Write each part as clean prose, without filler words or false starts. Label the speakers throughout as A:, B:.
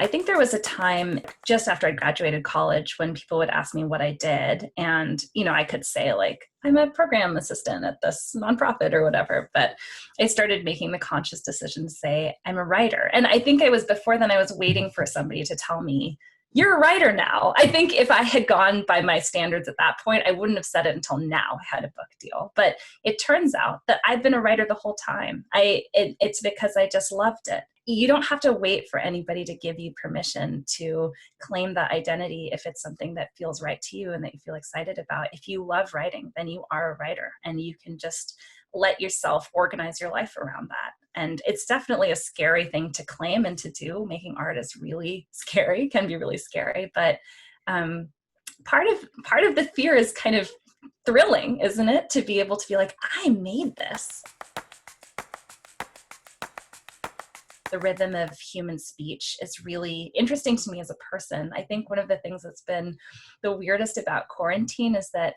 A: I think there was a time just after I graduated college when people would ask me what I did. And, I could say like, I'm a program assistant at this nonprofit or whatever. But I started making the conscious decision to say, I'm a writer. And I think before then, I was waiting for somebody to tell me, you're a writer now. I think if I had gone by my standards at that point, I wouldn't have said it until now I had a book deal. But it turns out that I've been a writer the whole time. It's because I just loved it. You don't have to wait for anybody to give you permission to claim that identity if it's something that feels right to you and that you feel excited about. If you love writing, then you are a writer, and you can just let yourself organize your life around that. And it's definitely a scary thing to claim and to do. Making art is really scary, can be really scary. But part of the fear is kind of thrilling, isn't it? To be able to be like, I made this. The rhythm of human speech is really interesting to me as a person. I think one of the things that's been the weirdest about quarantine is that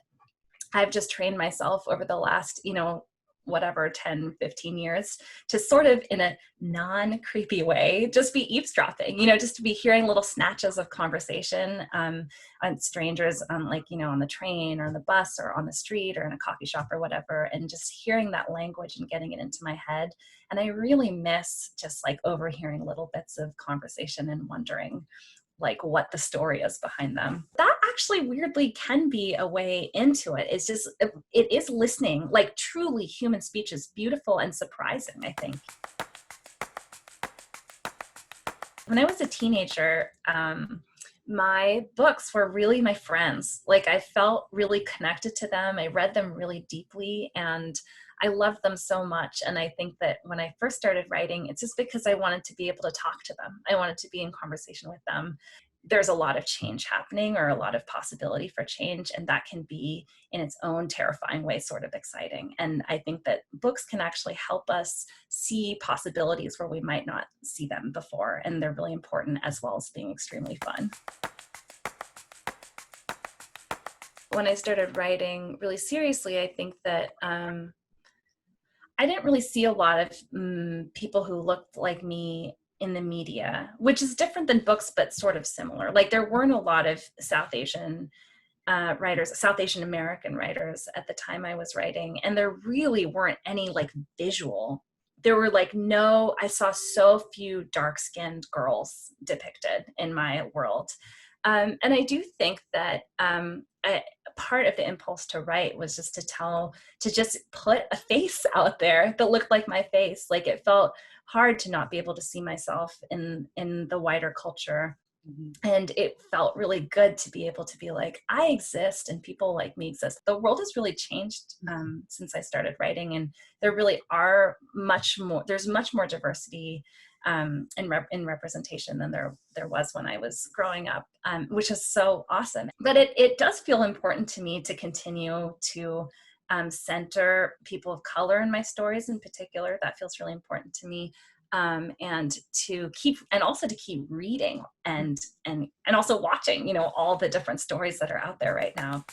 A: I've just trained myself over the last, 10, 15 years to sort of, in a non-creepy way, just be eavesdropping, just to be hearing little snatches of conversation on strangers on on the train or on the bus or on the street or in a coffee shop or whatever, and just hearing that language and getting it into my head. And I really miss just like overhearing little bits of conversation and wondering like what the story is behind them. That actually weirdly can be a way into it. It is listening. Like truly human speech is beautiful and surprising, I think. When I was a teenager, my books were really my friends. Like I felt really connected to them. I read them really deeply and I loved them so much. And I think that when I first started writing, it's just because I wanted to be able to talk to them. I wanted to be in conversation with them. There's a lot of change happening, or a lot of possibility for change. And that can be in its own terrifying way, sort of exciting. And I think that books can actually help us see possibilities where we might not see them before. And they're really important, as well as being extremely fun. When I started writing really seriously, I think that I didn't really see a lot of people who looked like me in the media, which is different than books, but sort of similar. Like there weren't a lot of South Asian writers, South Asian American writers at the time I was writing. And there really weren't any like visual. There were like I saw so few dark-skinned girls depicted in my world. And I do think that part of the impulse to write was just to just put a face out there that looked like my face. Like it felt hard to not be able to see myself in the wider culture. Mm-hmm. And it felt really good to be able to be like, I exist and people like me exist. The world has really changed since I started writing, and there really are there's much more diversity in representation than there was when I was growing up, which is so awesome. But it does feel important to me to continue to center people of color in my stories in particular. That feels really important to me. And also to keep reading and also watching, all the different stories that are out there right now.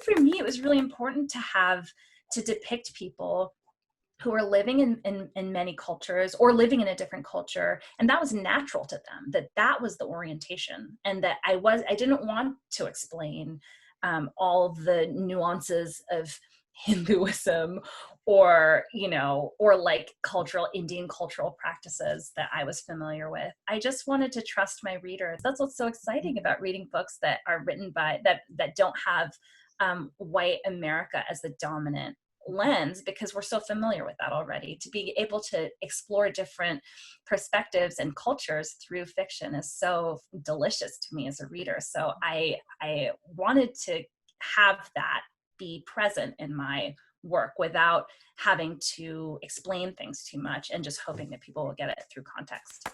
A: For me, it was really important to depict people who are living in many cultures or living in a different culture. And that was natural to them, that was the orientation. And that I didn't want to explain all the nuances of Hinduism or like Indian cultural practices that I was familiar with. I just wanted to trust my readers. That's what's so exciting about reading books that are written by, that don't have white America as the dominant lens, because we're so familiar with that already. To be able to explore different perspectives and cultures through fiction is so delicious to me as a reader. So I wanted to have that be present in my work without having to explain things too much and just hoping that people will get it through context.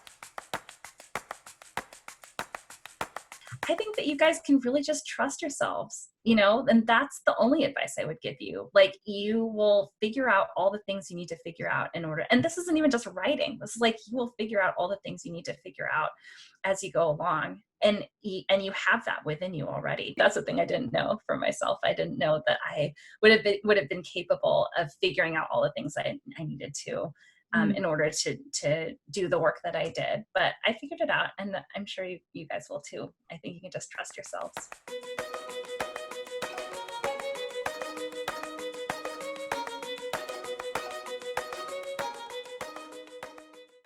A: I think that you guys can really just trust yourselves, and that's the only advice I would give you. Like, you will figure out all the things you need to figure out in order. And this isn't even just writing. This is like, you will figure out all the things you need to figure out as you go along. And you have that within you already. That's the thing I didn't know for myself. I didn't know that I would have been capable of figuring out all the things I needed to in order to do the work that I did. But I figured it out, and I'm sure you guys will too. I think you can just trust yourselves.